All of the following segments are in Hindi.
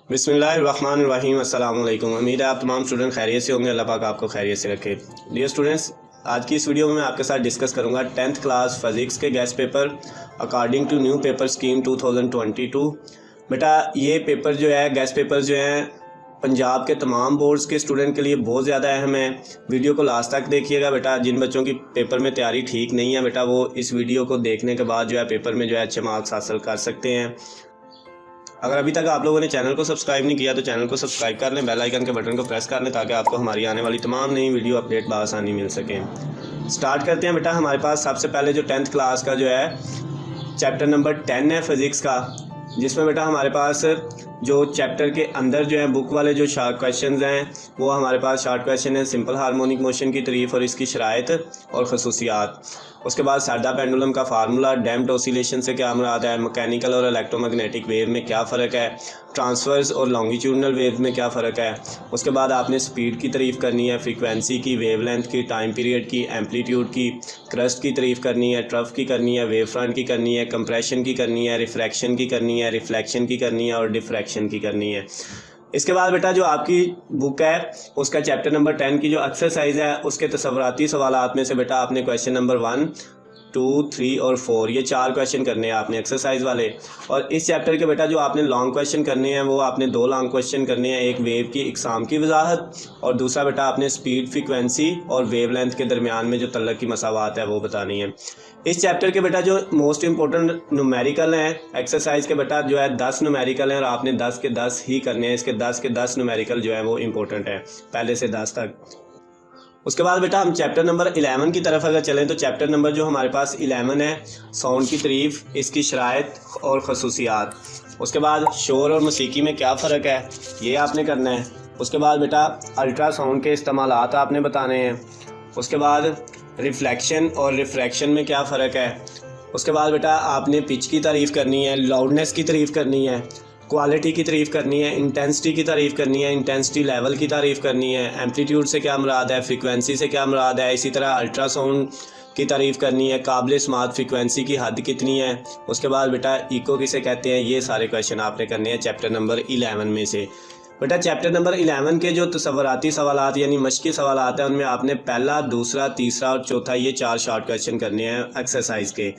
बिस्मिल्लाहिर्रहमानिर्रहीम अस्सलाम वालेकुम। उम्मीद है आप तमाम स्टूडेंट खैरियत से होंगे। अल्लाह पाक आपको खैरियत से रखे। डियर स्टूडेंट्स, आज की इस वीडियो में मैं आपके साथ डिस्कस करूंगा 10th क्लास फिज़िक्स के guess paper according to new paper scheme 2022। बेटा ये पेपर जो है गेस्ट पेपर जो हैं पंजाब के तमाम बोर्ड्स के स्टूडेंट के लिए बहुत ज़्यादा अहम है। वीडियो को लास्ट तक देखिएगा बेटा। जिन बच्चों की पेपर में तैयारी ठीक नहीं है बेटा, वो इस वीडियो को देखने के बाद जो है पेपर में जो है अच्छे मार्क्स हासिल कर सकते हैं। अगर अभी तक आप लोगों ने चैनल को सब्सक्राइब नहीं किया तो चैनल को सब्सक्राइब कर लें, बेल आइकन के बटन को प्रेस कर लें ताकि आपको हमारी आने वाली तमाम नई वीडियो अपडेट बआसानी मिल सकें। स्टार्ट करते हैं बेटा। हमारे पास सबसे पहले जो 10th क्लास का जो है चैप्टर नंबर 10 है फिज़िक्स का, जिसमें बेटा हमारे पास जो चैप्टर के अंदर जो है बुक वाले जो शॉर्ट क्वेश्चंस हैं वो हमारे पास शॉर्ट क्वेश्चन है सिंपल हार्मोनिक मोशन की तारीफ़ और इसकी शराइत और खसूसियात। उसके बाद सादा पेंडुलम का फार्मूला, डैम्प्ड ऑसिलेशन से क्या मुराद है, मैकेनिकल और इलेक्ट्रोमैग्नेटिक वेव में क्या फ़र्क है, ट्रांसवर्स और लॉन्गिट्यूडनल वेव में क्या फ़र्क है। उसके बाद आपने स्पीड की तारीफ़ करनी है, फ्रीक्वेंसी की, वेवलेंथ की, टाइम पीरियड की, एम्पलीट्यूड की, क्रस्ट की तारीफ़ करनी है, ट्रफ की करनी है, वेव फ्रंट की करनी है, कंप्रेशन की करनी है, रिफ्रैक्शन की करनी है, रिफ्लेक्शन की करनी है और डिफ्रैक्शन की करनी है। इसके बाद बेटा जो आपकी बुक है उसका चैप्टर नंबर 10 की जो एक्सरसाइज है उसके तसव्वुराती सवालात में से बेटा आपने क्वेश्चन नंबर 1, 2, 3 और 4 ये 4 क्वेश्चन करने हैं आपने एक्सरसाइज वाले। और इस चैप्टर के बेटा जो आपने लॉन्ग क्वेश्चन करने हैं वो आपने 2 लॉन्ग क्वेश्चन करने हैं, एक वेव की इकसाम की वजाहत और दूसरा बेटा आपने स्पीड, फ्रीक्वेंसी और वेवलेंथ के दरमियान में जो तल्लक की मसावात है वो बतानी है। इस चैप्टर के बेटा जो मोस्ट इंपॉर्टेंट न्यूमेरिकल हैं एक्सरसाइज के बेटा जो है 10 न्यूमेरिकल हैं और आपने 10 के 10 ही करने हैं। इसके 10 के 10 न्यूमेरिकल जो है वो इंपॉर्टेंट है पहले से 10 तक। उसके बाद बेटा हम चैप्टर नंबर 11 की तरफ अगर चलें तो चैप्टर नंबर जो हमारे पास 11 है साउंड की तारीफ़, इसकी शराइत और खसूसियात। उसके बाद शोर और मौसीकी में क्या फ़र्क है ये आपने करना है। उसके बाद बेटा अल्ट्रासाउंड के इस्तेमालात आपने बताने हैं। उसके बाद रिफ्लेक्शन और रिफ्रैक्शन में क्या फ़र्क है। उसके बाद बेटा आपने पिच की तारीफ़ करनी है, लाउडनेस की तारीफ़ करनी है, क्वालिटी की तारीफ़ करनी है, इंटेंसिटी की तारीफ़ करनी है, इंटेंसिटी लेवल की तारीफ़ करनी है, एम्पलीट्यूड से क्या मुराद है, फ्रीक्वेंसी से क्या मुराद है। इसी तरह अल्ट्रासाउंड की तारीफ़ करनी है, काबिल समात फ्रीक्वेंसी की हद कितनी है। उसके बाद बेटा इको किसे कहते हैं। ये सारे क्वेश्चन आपने करने हैं चैप्टर नंबर 11 में से। बेटा चैप्टर नंबर 11 के जो तसव्वुराती सवालात यानी मश्की सवालात हैं उनमें आपने पहला, दूसरा, तीसरा और चौथा ये 4 शॉर्ट क्वेश्चन करने हैं एक्सरसाइज के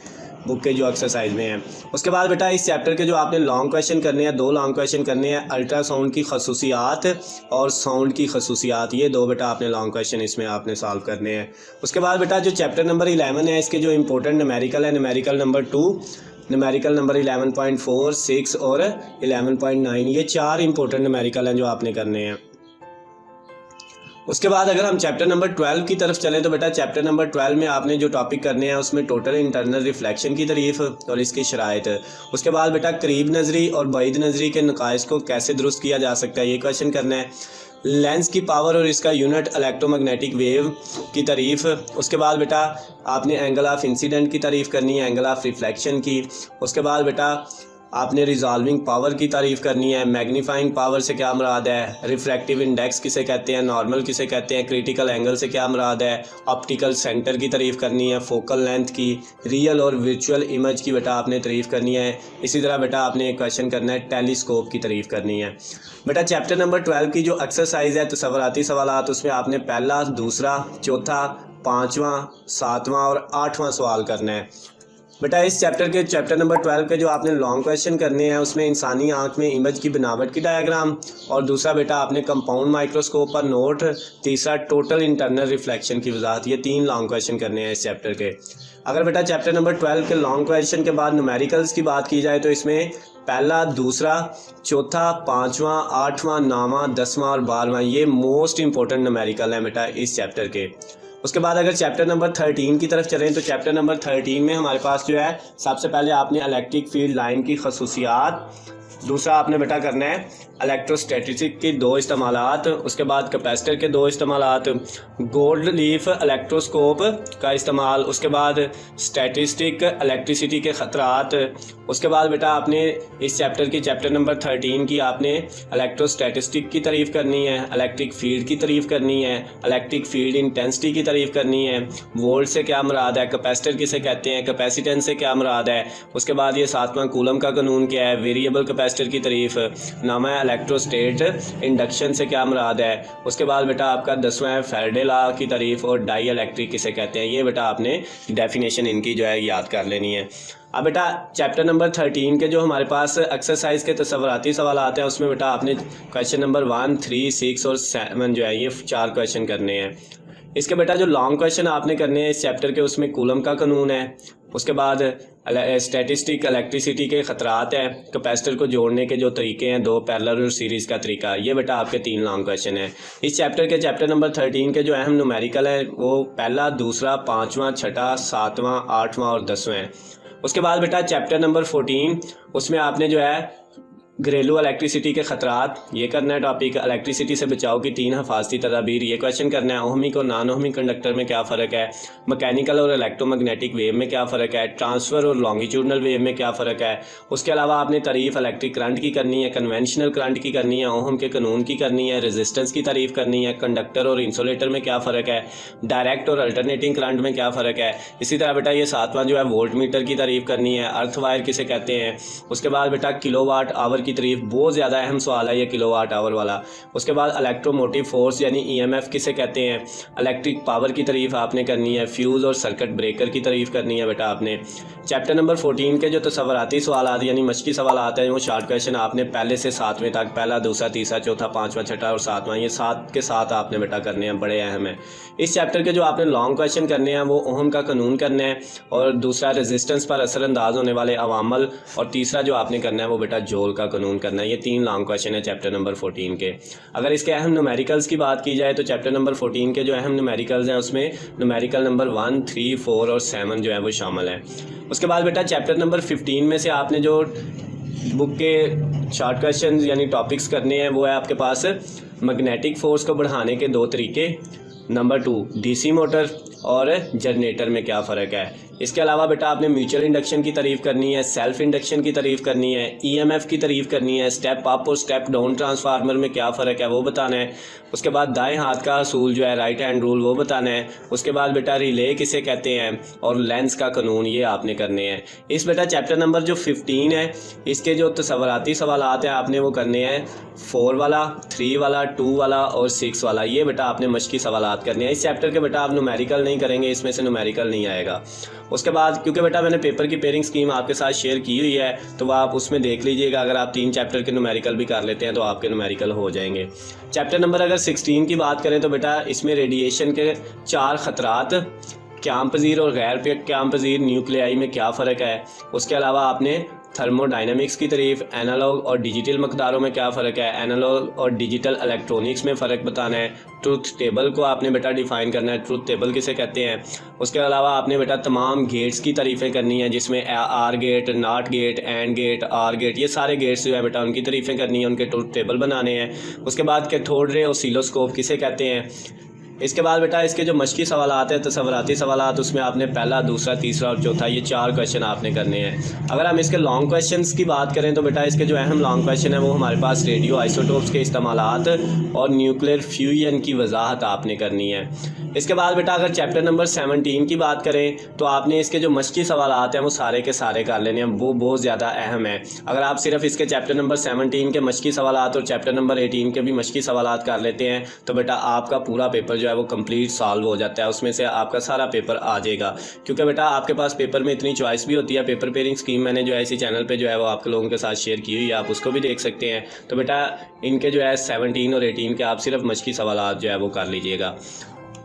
बुक के जो एक्सरसाइज में हैं। उसके बाद बेटा इस चैप्टर के जो आपने लॉन्ग क्वेश्चन करने हैं 2 लॉन्ग क्वेश्चन करने हैं, अल्ट्रासाउंड की खसूसियात और साउंड की खसूसियात। ये 2 बेटा आपने लॉन्ग क्वेश्चन इसमें आपने सॉल्व करने हैं। उसके बाद बेटा जो चैप्टर नंबर 11 है इसके जो इंपॉर्टेंट न्यूमेरिकल है, न्यूमेरिकल नंबर 2, न्यूमेरिकल नंबर 11.4, 6 और 11.9 ये 4 इंपॉर्टेंट न्यूमेरिकल हैं जो आपने करने हैं। उसके बाद अगर हम चैप्टर नंबर 12 की तरफ चलें तो बेटा चैप्टर नंबर 12 में आपने जो टॉपिक करने हैं उसमें टोटल इंटरनल रिफ्लेक्शन की तारीफ़ और इसकी शराइत। उसके बाद बेटा करीब नज़री और बाइद नज़री के नकाइस को कैसे दुरुस्त किया जा सकता है ये क्वेश्चन करना है। लेंस की पावर और इसका यूनिट इलेक्ट्रोमैग्नेटिक वेव की तारीफ़। उसके बाद बेटा आपने एंगल ऑफ इंसिडेंट की तारीफ़ करनी है, एंगल ऑफ रिफ्लेक्शन की। उसके बाद बेटा आपने रिजॉल्विंग पावर की तारीफ़ करनी है, मैग्नीफाइंग पावर से क्या मुराद है, रिफ्रैक्टिव इंडेक्स किसे कहते हैं, नॉर्मल किसे कहते हैं, क्रिटिकल एंगल से क्या मुराद है, ऑप्टिकल सेंटर की तारीफ़ करनी है, फोकल लेंथ की, रियल और वर्चुअल इमेज की बेटा आपने तारीफ़ करनी है। इसी तरह बेटा आपने एक क्वेश्चन करना है टेलीस्कोप की तारीफ़ करनी है। बेटा चैप्टर नंबर 12 की जो एक्सरसाइज है तसव्वुराती सवालात उसमें आपने पहला, दूसरा, चौथा, 5वां, 7वां और 8वां सवाल करना है। बेटा इस चैप्टर के चैप्टर नंबर 12 के जो आपने लॉन्ग क्वेश्चन करने हैं उसमें इंसानी आंख में इमेज की बनावट की डायग्राम और दूसरा बेटा आपने कंपाउंड माइक्रोस्कोप पर नोट, तीसरा टोटल इंटरनल रिफ्लेक्शन की वजाहत। ये 3 लॉन्ग क्वेश्चन करने हैं इस चैप्टर के। अगर बेटा चैप्टर नंबर 12 के लॉन्ग क्वेश्चन के बाद न्यूमेरिकल्स की बात की जाए तो इसमें पहला, दूसरा, चौथा, 5वां, 8वां, 9वां, 10वां और 12वां ये मोस्ट इंपॉर्टेंट न्यूमेरिकल हैं बेटा इस चैप्टर के। उसके बाद अगर चैप्टर नंबर 13 की तरफ चलें तो चैप्टर नंबर 13 में हमारे पास जो है सबसे पहले आपने इलेक्ट्रिक फील्ड लाइन की खसूसियात, दूसरा आपने बेटा करना है इलेक्ट्रोस्टैटिक के 2 इस्तेमालात, उसके बाद कैपेसिटर के 2 इस्तेमालात, गोल्ड लीफ इलेक्ट्रोस्कोप का इस्तेमाल, उसके बाद स्टैटिस्टिक इलेक्ट्रिसिटी के ख़तरात। उसके बाद बेटा आपने इस चैप्टर की चैप्टर नंबर 13 की आपने इलेक्ट्रोस्टैटिस्टिक की तारीफ़ करनी है, इलेक्ट्रिक फील्ड की तारीफ़ करनी है, इलेक्ट्रिक फील्ड इंटेंसिटी की तारीफ़ करनी है, वोल्ट से क्या मुराद है, कैपेसिटर किसे कहते हैं, कैपेसिटेंस से क्या मुराद है। उसके बाद ये 7वां कूलम का कानून क्या है, वेरिएबल कैपेसिटेंस कैपेसिटर की तारीफ, नामा है इलेक्ट्रोस्टेट इंडक्शन से क्या मुराद है। उसके बाद बेटा आपका 10वां है फैराडे लॉ की तारीफ और डाई इलेक्ट्रिक किसे कहते हैं। ये बेटा आपने डेफिनेशन इनकी जो है याद कर लेनी है। अब बेटा चैप्टर नंबर 13 के जो हमारे पास एक्सरसाइज के तसव्वुराती सवाल आते हैं उसमें बेटा आपने क्वेश्चन नंबर 1, 3, 6 और 7 जो है ये 4 क्वेश्चन करने हैं। इसके बेटा जो लॉन्ग क्वेश्चन आपने करने हैं इस चैप्टर के, उसमें कूलम का कानून है, उसके बाद स्टैटिस्टिक इलेक्ट्रिसिटी के ख़तरात है, कैपेसिटर को जोड़ने के जो तरीके हैं, 2 पैरेलल और सीरीज़ का तरीका, ये बेटा आपके 3 लॉन्ग क्वेश्चन है। इस चैप्टर के चैप्टर नंबर 13 के जो अहम न्यूमेरिकल है वो पहला, दूसरा, 5वां, 6वां, 7वां, 8वां और 10वां है। उसके बाद बेटा चैप्टर नंबर 14 उसमें आपने जो है घरेलू इलेक्ट्रिसिटी के ख़तरात ये करना है टॉपिक, इलेक्ट्रिसिटी से बचाव की 3 हिफाजती तदाबीर ये क्वेश्चन करना है, ओहमिक और नॉन ओहमिक कंडक्टर में क्या फ़र्क है, मैकेनिकल और इलेक्ट्रोमैग्नेटिक वेव में क्या फ़र्क है, ट्रांसफ़र और लॉन्गिट्यूडनल वेव में क्या फ़र्क है। उसके अलावा आपने तारीफ़ इलेक्ट्रिक करंट की करनी है, कन्वेंशनल करंट की करनी है, ओहम के कानून की करनी है, रेजिस्टेंस की तारीफ़ करनी है, कंडक्टर और इंसुलेटर में क्या फ़र्क है, डायरेक्ट और अल्टरनेटिंग करंट में क्या फ़र्क है। इसी तरह बेटा ये 7वां जो है वोल्ट मीटर की तारीफ़ करनी है, अर्थ वायर किसे कहते हैं। उसके बाद बेटा किलोवाट आवर की तारीफ़, बहुत ज़्यादा अहम सवाल है ये किलोवाट आवर वाला। उसके बाद इलेक्ट्रोमोटिव फोर्स यानी ईएमएफ किसे कहते हैं, इलेक्ट्रिक पावर की तारीफ आपने करनी है, फ्यूज़ और सर्किट ब्रेकर की तारीफ करनी है बेटा आपने। चैप्टर नंबर 14 के जो तसव्वुराती सवाल आते हैं यानी मशकी सवाल आते हैं वो शॉर्ट क्वेश्चन आपने पहले से 7वें तक, पहला, दूसरा, तीसरा, चौथा, 5वां, 6वां और 7वां, ये 7 के 7 आपने बेटा करने हैं, बड़े अहम है। इस चैप्टर के जो आपने लॉन्ग क्वेश्चन करने हैं वो ओहम का कानून करना है, और दूसरा रेजिस्टेंस पर असरअंदाज होने वाले अवामल, और तीसरा जो आपने करना है वो बेटा जोल का कानून करना है। ये 3 लॉन्ग क्वेश्चन है चैप्टर नंबर 14 के। अगर इसके अहम न्यूमेरिकल्स की बात की जाए तो चैप्टर नंबर 14 के जो अहम न्यूमेरिकल्स हैं उसमें न्यूमेरिकल नंबर 1, 3, 4 और 7 जो है वो शामिल है। उसके बाद बेटा चैप्टर नंबर 15 में से आपने जो बुक के शॉर्ट क्वेश्चन यानी टॉपिक्स करने हैं वो है आपके पास मैग्नेटिक फोर्स को बढ़ाने के 2 तरीके, नंबर 2 डीसी मोटर और जनरेटर में क्या फ़र्क है। इसके अलावा बेटा आपने म्यूचुअल इंडक्शन की तारीफ़ करनी है, सेल्फ इंडक्शन की तारीफ़ करनी है, ईएमएफ की तारीफ़ करनी है, स्टेप अप और स्टेप डाउन ट्रांसफार्मर में क्या फ़र्क है वो बताना है। उसके बाद दाएं हाथ का असूल जो है राइट हैंड रूल वो बताना है। उसके बाद बेटा रिले किसे कहते हैं और लेंस का कानून ये आपने करने हैं। इस बेटा चैप्टर नंबर जो 15 है इसके जो तसव्वुराती सवाल आते हैं आपने वो करने हैं 4 वाला, 3 वाला, 2 वाला और 6 वाला, ये बेटा आपने मशकी सवालात करने हैं। इस चैप्टर के बेटा आप न्यूमेरिकल नहीं करेंगे, इसमें से न्यूमेरिकल नहीं आएगा। उसके बाद क्योंकि बेटा मैंने पेपर की पेयरिंग स्कीम आपके साथ शेयर की हुई है तो वह आप उसमें देख लीजिएगा, अगर आप 3 चैप्टर के न्यूमेरिकल भी कर लेते हैं तो आपके न्यूमेरिकल हो जाएंगे। चैप्टर नंबर अगर 16 की बात करें तो बेटा इसमें रेडिएशन के 4 ख़तरात, क्याम-पज़ीर और गैर क्याम-पज़ीर न्यूक्लियाई में क्या फ़र्क है। उसके अलावा आपने थर्मोडाइनमिक्स की तारीफ, एनालॉग और डिजिटल मकदारों में क्या फ़र्क है, एनालॉग और डिजिटल इलेक्ट्रॉनिक्स में फ़र्क बताना है, ट्रुथ टेबल को आपने बेटा डिफ़ाइन करना है, ट्रुथ टेबल किसे कहते हैं। उसके अलावा आपने बेटा तमाम गेट्स की तारीफ़ें करनी है जिसमें OR gate, NOT gate, AND gate, OR gate, ये सारे गेट्स जो है बेटा उनकी तारीफ़ें करनी है, उनके ट्रुथ टेबल बनाने हैं। उसके बाद कैथोड रे ऑसिलोस्कोप किसे कहते हैं। इसके बाद बेटा इसके जो मशकी सवाल आते हैं तसव्वुराती सवाल उसमें आपने पहला, दूसरा, तीसरा और चौथा ये 4 क्वेश्चन आपने करने हैं। अगर हम इसके लॉन्ग क्वेश्चंस की बात करें तो बेटा इसके जो अहम लॉन्ग क्वेश्चन है वो हमारे पास रेडियो आइसोटोप्स के इस्तेमालात और न्यूक्लियर फ्यूजन की वजाहत आपने करनी है। इसके बाद बेटा अगर चैप्टर नंबर 17 की बात करें तो आपने इसके जो मशकी सवाल हैं वो सारे के सारे कर लेने हैं, वो बहुत ज़्यादा अहम है। अगर आप सिर्फ इसके चैप्टर नंबर 17 के मशकी सवाल और चैप्टर नंबर 18 के भी मशकी सवाल कर लेते हैं तो बेटा आपका पूरा पेपर जो है वो कंप्लीट सॉल्व हो जाता है, उसमें से आपका सारा पेपर आ जाएगा। क्योंकि बेटा आपके पास पेपर में इतनी चॉइस भी होती है, पेपर पेयरिंग स्कीम मैंने जो है इसी चैनल पे जो है वो आपके लोगों के साथ शेयर की हुई है, आप उसको भी देख सकते हैं। तो बेटा इनके जो है 17 और 18 के आप सिर्फ मशकी सवाल जो है वो कर लीजिएगा।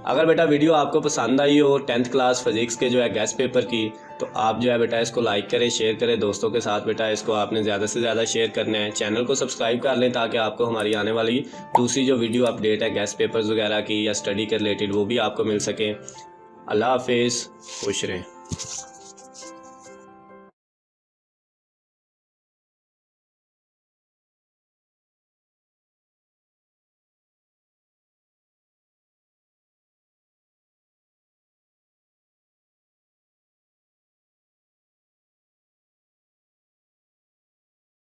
अगर बेटा वीडियो आपको पसंद आई हो 10th क्लास फिज़िक्स के जो है गेस्ट पेपर की तो आप जो है बेटा इसको लाइक करें, शेयर करें दोस्तों के साथ। बेटा इसको आपने ज़्यादा से ज़्यादा शेयर करना है, चैनल को सब्सक्राइब कर लें ताकि आपको हमारी आने वाली दूसरी जो वीडियो अपडेट है गेस्ट पेपर्स वगैरह की या स्टडी के रिलेटेड वो भी आपको मिल सके। अल्लाह हाफिज़, खुश रहें।